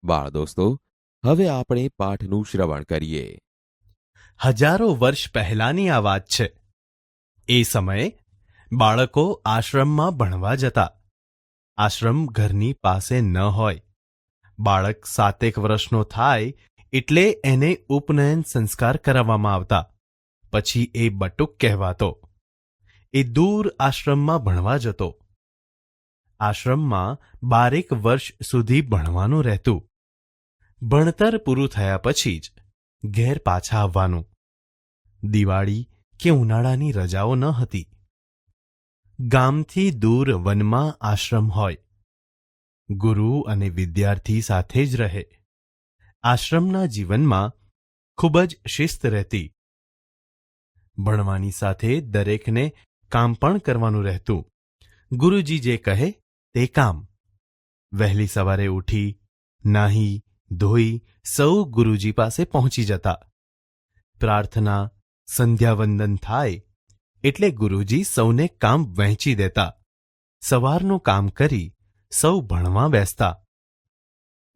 બાળ દોસ્તો, હવે આપણે પાઠનું શ્રવણ કરીએ. હજારો વર્ષ પહેલાની આ વાત છે. એ સમયે બાળકો આશ્રમમાં ભણવા જતા. આશ્રમ ઘરની પાસે ન હોય. બાળક 7 વર્ષનો થાય એટલે એને ઉપનયન સંસ્કાર કરાવવામાં આવતા. પછી એ બટુક કહેવાતો. એ દૂર આશ્રમમાં ભણવા જતો. આશ્રમમાં 12 વર્ષ સુધી ભણવાનું રહેતું. ભણતર પૂરું થયા પછી જ ઘેર પાછા આવવાનું. દિવાળી કે ઉનાળાની રજાઓ ન હતી. ગામથી દૂર વનમાં આશ્રમ હોય. ગુરુ અને વિદ્યાર્થી સાથે જ રહે. આશ્રમના જીવનમાં ખૂબ જ શિસ્ત રહેતી. ભણવાની સાથે દરેકને કામ પણ કરવાનું રહેતું. ગુરુજી જે કહે તે કામ. વહેલી સવારે ઉઠી, નાહી ધોઈ સૌ ગુરુજી પાસે પહોંચી જતા. પ્રાર્થના, સંધ્યાવંદન થાય એટલે ગુરુજી સૌને કામ વહેંચી દેતા. સવારનું કામ કરી સૌ ભણવા બેસતા.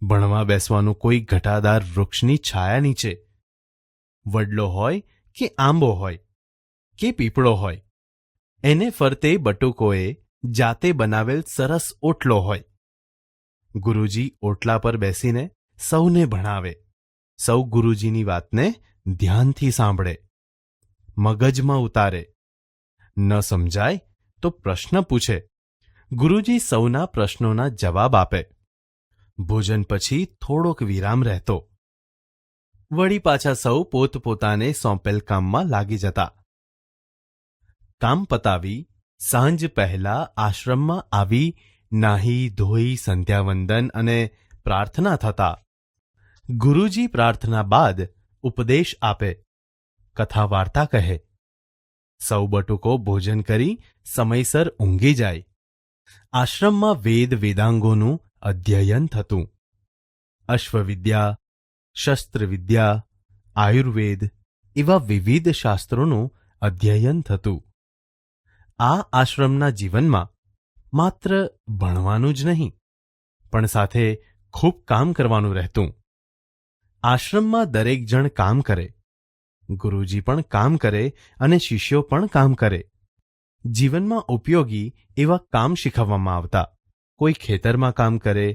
ભણવા બેસવાનું કોઈ ઘટાદાર વૃક્ષની છાયા નીચે. વડલો હોય કે આંબો હોય કે પીપળો હોય, એને ફરતે બટુકોએ જાતે બનાવેલ સરસ ઓટલો હોય. ગુરુજી ઓટલા પર બેસીને સૌને ભણાવે. સૌ ગુરુજીની વાતને ધ્યાનથી સાંભળે, મગજમાં ઉતારે. ન સમજાય તો પ્રશ્ન પૂછે. ગુરુજી સૌના પ્રશ્નોના જવાબ આપે. ભોજન પછી થોડોક વિરામ રહેતો. વળી પાછા સૌ પોતપોતાને સોંપેલ કામમાં લાગી જતા. કામ પતાવી સાંજ પહેલા આશ્રમમાં આવી નાહી ધોઈ સંધ્યાવંદન અને પ્રાર્થના થતા. ગુરુજી પ્રાર્થના બાદ ઉપદેશ આપે, કથા વાર્તા કહે. સૌ બટુકો ભોજન કરી સમયસર ઊંઘી જાય. આશ્રમમાં વેદ વેદાંગોનું અધ્યયન થતું. અશ્વવિદ્યા, શસ્ત્રવિદ્યા, આયુર્વેદ એવા વિવિધ શાસ્ત્રોનું અધ્યયન થતું. આ આશ્રમના જીવનમાં માત્ર ભણવાનું જ નહીં, પણ સાથે ખૂબ કામ કરવાનું રહેતું. આશ્રમમાં દરેક જણ કામ કરે. ગુરુજી પણ કામ કરે અને શિષ્યો પણ કામ કરે. જીવનમાં ઉપયોગી એવા કામ શીખવવામાં આવતા. કોઈ ખેતરમાં કામ કરે,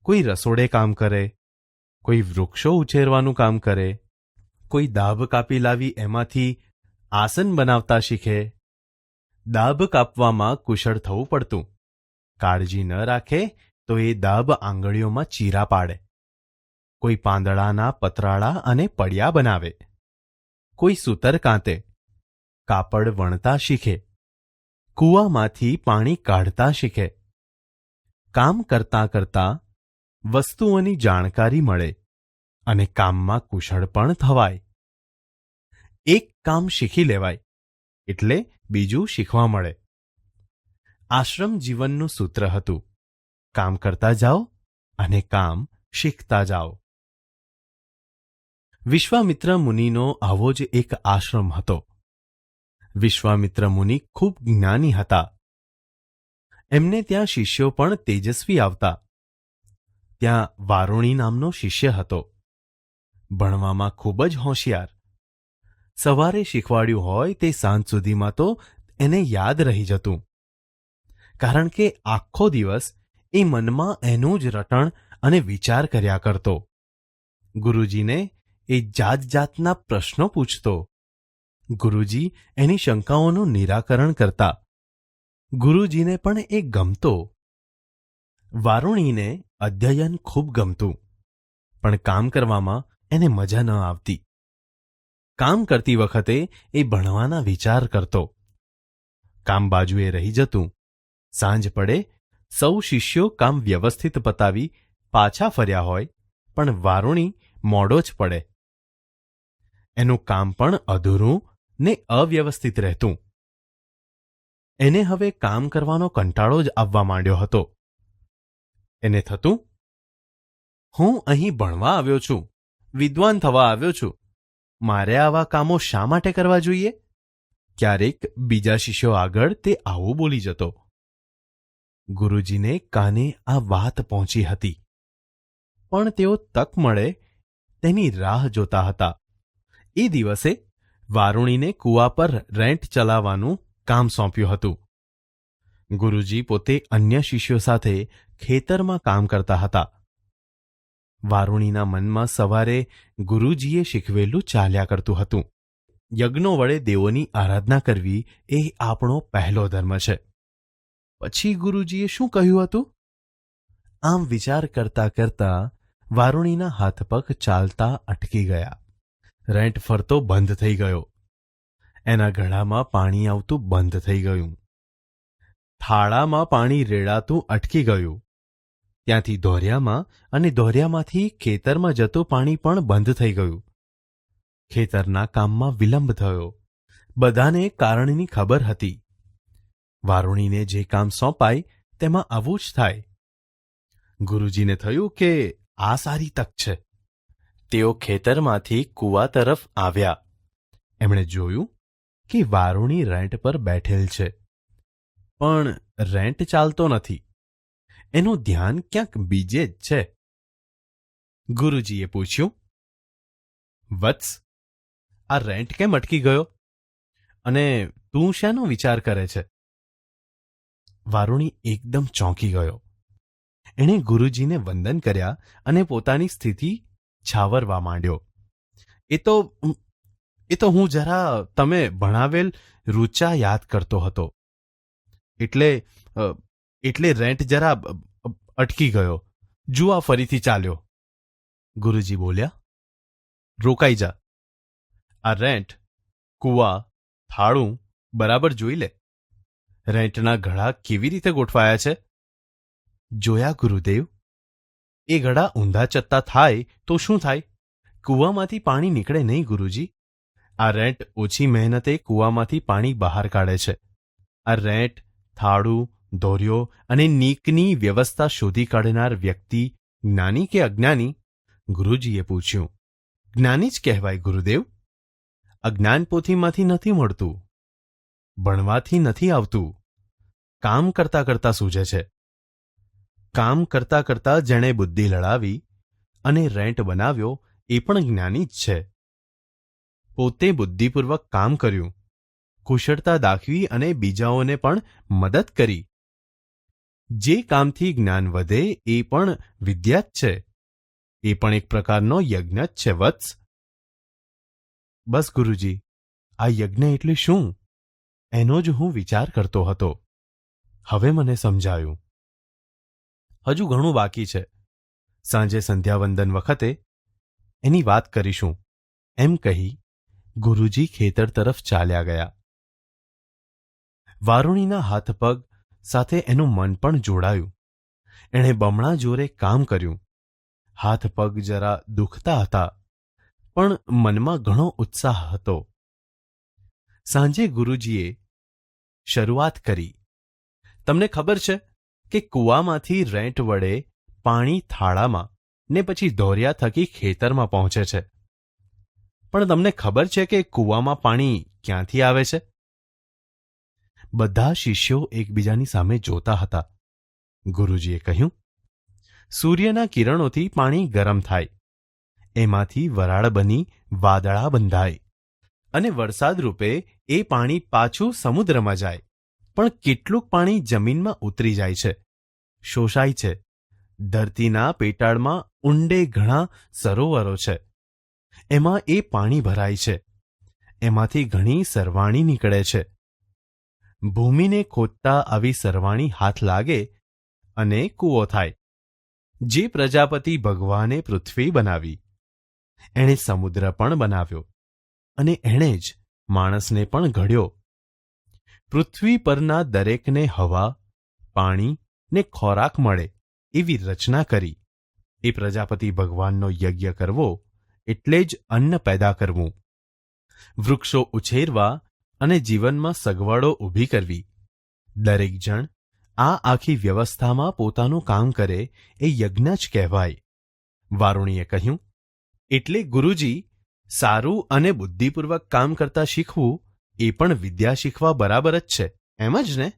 કોઈ રસોડે કામ કરે, કોઈ વૃક્ષો ઉછેરવાનું કામ કરે, કોઈ દાબ કાપી લાવી એમાંથી આસન બનાવતા શીખે. દાબ કાપવામાં કુશળ થવું પડતું. કાળજી ન રાખે તો એ દાબ આંગળીઓમાં ચીરા પાડે. કોઈ પાંદડાના પતરાળા અને પડિયા બનાવે. કોઈ સૂતર કાંતે, કાપડ વણતા શીખે. કૂવામાંથી પાણી કાઢતા શીખે. કામ કરતાં કરતાં વસ્તુઓની જાણકારી મળે અને કામમાં કુશળ પણ થવાય. એક કામ શીખી લેવાય એટલે બીજું શીખવા મળે. આશ્રમ જીવનનું સૂત્ર હતું, કામ કરતા જાઓ અને કામ શીખતા જાઓ. વિશ્વામિત્ર મુનિનો આવો જ એક આશ્રમ હતો. વિશ્વામિત્ર મુનિ ખૂબ જ્ઞાની હતા. એમને ત્યાં શિષ્યો પણ તેજસ્વી આવતા. ત્યાં વારુણી નામનો શિષ્ય હતો. ભણવામાં ખૂબ જ હોશિયાર. સવારે શીખવાડ્યું હોય તે સાંજ સુધીમાં તો એને યાદ રહી જતું. કારણ કે આખો દિવસ એ મનમાં એનું જ રટણ અને વિચાર કર્યા કરતો. ગુરુજીને એ જાત જાતના પ્રશ્નો પૂછતો. ગુરુજી એની શંકાઓનું નિરાકરણ કરતા. ગુરુજીને પણ એ ગમતો. વારુણીને અધ્યયન ખૂબ ગમતું, પણ કામ કરવામાં એને મજા ન આવતી. કામ કરતી વખતે એ ભણવાના વિચાર કરતો. કામ બાજુએ રહી જતું. સાંજ પડે સૌ શિષ્યો કામ વ્યવસ્થિત પતાવી પાછા ફર્યા હોય, પણ વારુણી મોડો જ પડે. એનું કામ પણ અધૂરું ને અવ્યવસ્થિત રહેતું. એને હવે કામ કરવાનો કંટાળો જ આવવા માંડ્યો હતો. એને થતું, હું અહીં ભણવા આવ્યો છું, વિદ્વાન થવા આવ્યો છું, મારે આવા કામો શા માટે કરવા જોઈએ? ક્યારેક બીજા શિષ્યો આગળ તે આવું બોલી જતો. ગુરુજીને કાને આ વાત પહોંચી હતી. પણ તેઓ તક મળે તેની રાહ જોતા હતા. એ દિવસે વારુણીને કૂવા પર રેંટ ચલાવવાનું કામ સોંપ્યું હતું. ગુરુજી પોતે અન્ય શિષ્યો સાથે ખેતરમાં કામ કરતા હતા. વારુણીના મનમાં સવારે ગુરુજીએ શીખવેલું ચાલ્યા કરતું હતું. યજ્ઞો વડે દેવોની આરાધના કરવી એ આપણો પહેલો ધર્મ છે. પછી ગુરુજીએ શું કહ્યું હતું? આમ વિચાર કરતા કરતા વારુણીના હાથ પગ ચાલતા અટકી ગયા. રેંટ ફરતો બંધ થઈ ગયો. એના ગળામાં પાણી આવતું બંધ થઈ ગયું. થાળામાં પાણી રેડાતું અટકી ગયું. ત્યાંથી ધોરિયામાં અને ધોરિયામાંથી ખેતરમાં જતું પાણી પણ બંધ થઈ ગયું. ખેતરના કામમાં વિલંબ થયો. બધાને કારણની ખબર હતી. વારુણીને જે કામ સોંપાય તેમાં આવું જ થાય. ગુરુજીને થયું કે આ સારી તક છે. તેઓ ખેતરમાંથી કૂવા તરફ આવ્યા. એમણે જોયું કે વારુણી રેંટ પર બેઠેલ છે, પણ રેંટ ચાલતો નથી. એનું ધ્યાન ક્યાંક બીજે જ છે. ગુરુજીએ પૂછ્યું, વત્સ, આ રેંટ કેમ અટકી ગયો અને તું શાનો વિચાર કરે છે? વારુણી એકદમ ચોંકી ગયો. એણે ગુરુજીને વંદન કર્યા અને પોતાની સ્થિતિ છાવરવા માંડ્યો. એ તો હું જરા તમે ભણાવેલ રૂચા યાદ કરતો હતો, એટલે રેંટ જરા અટકી ગયો. જુઆ ફરીથી ચાલ્યો. ગુરુજી બોલ્યા, રોકાઈ જા. આ રેંટ, કૂવા, થાળું બરાબર જોઈ લે. રેંટના ઘડા કેવી રીતે ગોઠવાયા છે? જોયા ગુરુદેવ. એ ઘડા ઊંધા ચત્તા થાય તો શું થાય? કૂવામાંથી પાણી નીકળે નહીં ગુરુજી. આ રેંટ ઓછી મહેનતે કૂવામાંથી પાણી બહાર કાઢે છે. આ રેંટ, થાળું, ધોર્યો અને નીકની વ્યવસ્થા શોધી કાઢનાર વ્યક્તિ જ્ઞાની કે અજ્ઞાની? ગુરુજીએ પૂછ્યું. જ્ઞાની જ કહેવાય ગુરુદેવ. અજ્ઞાન પોથીમાંથી નથી મળતું, ભણવાથી નથી આવતું. કામ કરતા કરતા સૂઝે છે. કામ કરતા કરતા જેણે બુદ્ધિ લડાવી અને રેંટ બનાવ્યો એ પણ જ્ઞાની જ છે. પોતે બુદ્ધિપૂર્વક કામ કર્યું, કુશળતા દાખવી અને બીજાઓને પણ મદદ કરી. જે કામથી જ્ઞાન વધે એ પણ વિદ્યા જ છે. એ પણ એક પ્રકારનો યજ્ઞ જ છે વત્સ. બસ ગુરુજી, આ યજ્ઞ એટલે શું એનો જ હું વિચાર કરતો હતો. હવે મને સમજાયું. હજુ ઘણું બાકી છે. સાંજે સંધ્યાવંદન વખતે એની વાત કરીશું, એમ કહી ગુરુજી ખેતર તરફ ચાલ્યા ગયા. વારુણીના હાથ પગ સાથે એનું મન પણ જોડાયું. એણે બમણા જોરે કામ કર્યું. હાથ પગ જરા દુખતા હતા, પણ મનમાં ઘણો ઉત્સાહ હતો. સાંજે ગુરુજીએ શરૂઆત કરી. તમને ખબર છે કે કૂવામાંથી રેંટ વડે પાણી થાળામાં ને પછી ધોરિયા થકી ખેતરમાં પહોંચે છે. પણ તમને ખબર છે કે કૂવામાં પાણી ક્યાંથી આવે છે? બધા શિષ્યો એકબીજાની સામે જોતા હતા. ગુરુજીએ કહ્યું, સૂર્યના કિરણોથી પાણી ગરમ થાય, એમાંથી વરાળ બની વાદળા બંધાય અને વરસાદ રૂપે એ પાણી પાછું સમુદ્રમાં જાય. પણ કેટલુંક પાણી જમીનમાં ઉતરી જાય છે, શોષાય છે. ધરતીના પેટાળમાં ઊંડે ઘણા સરોવરો છે. એમાં એ પાણી ભરાય છે. એમાંથી ઘણી સરવાણી નીકળે છે. ભૂમિને ખોદતા આવી સરવાણી હાથ લાગે અને કૂવો થાય. જે પ્રજાપતિ ભગવાને પૃથ્વી બનાવી, એણે સમુદ્ર પણ બનાવ્યો અને એણે જ માણસને પણ ઘડ્યો. પૃથ્વી પરના દરેકને હવા, પાણી ને ખોરાક મળે એવી રચના કરી. એ પ્રજાપતિ ભગવાનનો યજ્ઞ કરવો એટલે જ અન્ન પેદા કરવું, વૃક્ષો ઉછેરવા અને જીવનમાં સગવડો ઊભી કરવી. દરેક જણ આ આખી વ્યવસ્થામાં પોતાનું કામ કરે એ યજ્ઞ જ કહેવાય. વારુણીએ કહ્યું, એટલે ગુરુજી, સારું અને બુદ્ધિપૂર્વક કામ કરતા શીખવું એ પણ વિદ્યા શીખવા બરાબર જ છે, એમ જ ને?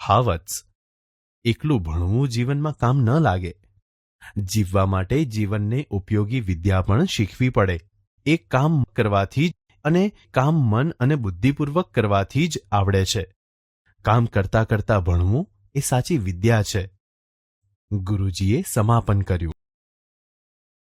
હા વત્સ, એકલું ભણવું જીવનમાં કામ ન લાગે. જીવવા માટે જીવનને ઉપયોગી વિદ્યા પણ શીખવી પડે. એક કામ કરવાથી જ અને કામ મન અને બુદ્ધિપૂર્વક કરવાથી જ આવડે છે. કામ કરતા કરતા ભણવું એ સાચી વિદ્યા છે. ગુરુજીએ સમાપન કર્યું.